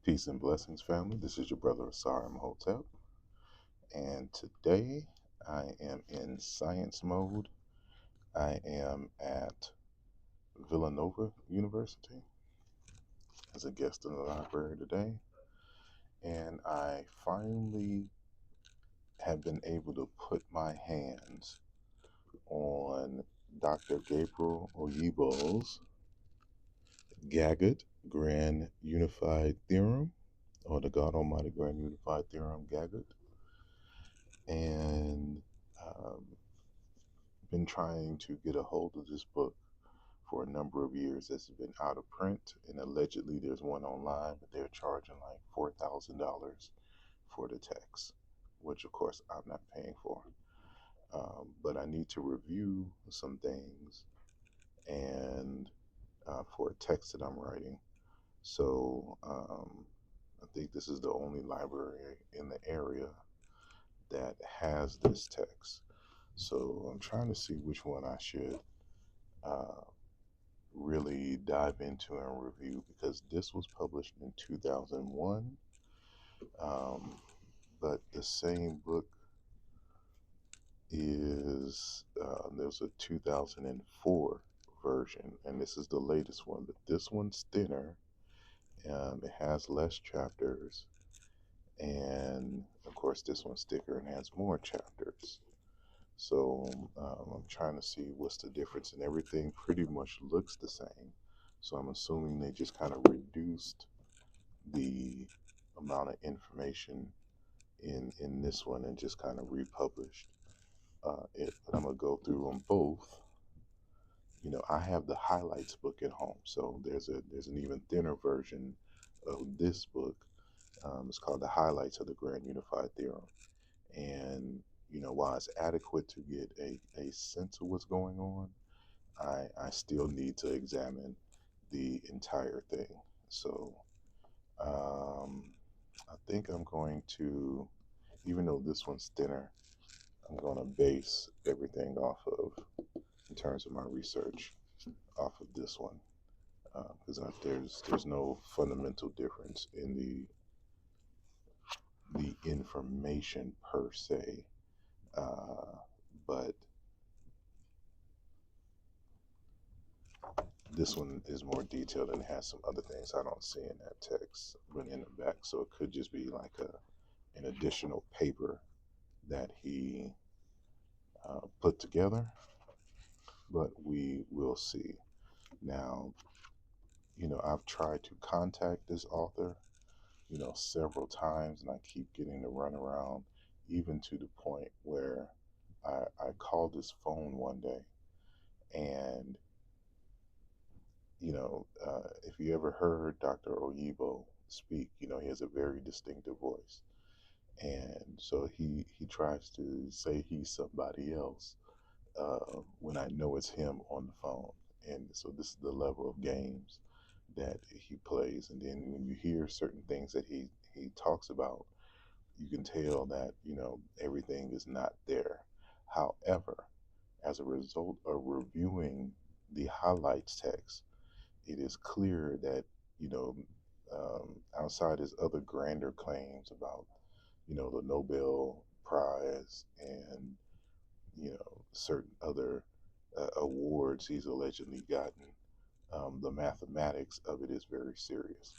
Peace and blessings, family. This is your brother Asar Imhotep, and today I am in science mode. I am at Villanova University as a guest in the library today, and I finally have been able to put my hands on Dr. Gabriel Oyibo's GAGUT, Grand Unified Theorem, or the God Almighty Grand Unified Theorem, GAGUT, and um, been trying to get a hold of this book for a number of years. It's been out of print, and allegedly there's one online, but they're charging like $4,000 for the text, which of course I'm not paying for. But I need to review some things and for a text that I'm writing. So I think this is the only library in the area that has this text. So I'm trying to see which one I should uh, really dive into and review because this was published in 2001, um, but the same book is there's a 2004 version, and this is the latest one, but this one's thinner. It has less chapters, and of course, this one's thicker and has more chapters. So I'm trying to see what's the difference, and everything pretty much looks the same. So I'm assuming they just kind of reduced the amount of information in this one and just kind of republished it. But I'm gonna go through them both. You know, I have the highlights book at home, so there's an even thinner version of this book. It's called the Highlights of the Grand Unified Theorem, and you know, while it's adequate to get a sense of what's going on, I still need to examine the entire thing. So um, I think I'm going to, even though this one's thinner, I'm going to base everything off of, in terms of my research, off of this one, because there's no fundamental difference in the information per se, but this one is more detailed and has some other things I don't see in that text, but in the back. So it could just be like an additional paper that he put together, but we will see. Now, you know, I've tried to contact this author, you know, several times, and I keep getting the runaround, even to the point where I called his phone one day, and you know, if you ever heard Dr. Oyibo speak, you know, he has a very distinctive voice. And so he tries to say he's somebody else when I know it's him on the phone. And so this is the level of games that he plays. And then when you hear certain things that he talks about, you can tell that, you know, everything is not there. However, as a result of reviewing the highlights text, it is clear that, you know, outside his other grander claims about, you know, the Nobel Prize and, you know, certain other awards he's allegedly gotten, the mathematics of it is very serious.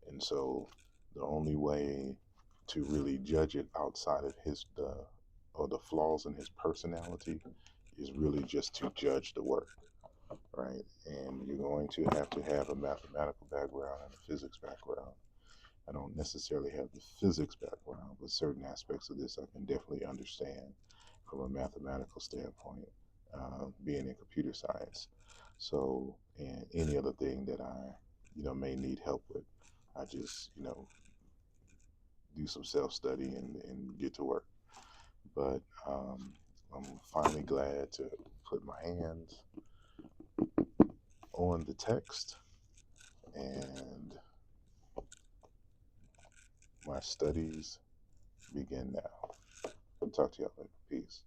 And so the only way to really judge it outside of or the flaws in his personality is really just to judge the work, right? And you're going to have a mathematical background and a physics background. I don't necessarily have the physics background, but certain aspects of this I can definitely understand from a mathematical standpoint, being in computer science. So, and any other thing that I, you know, may need help with, I just, you know, do some self study and get to work. But I'm finally glad to put my hands on the text, and my studies begin now. I'll talk to y'all later. Peace.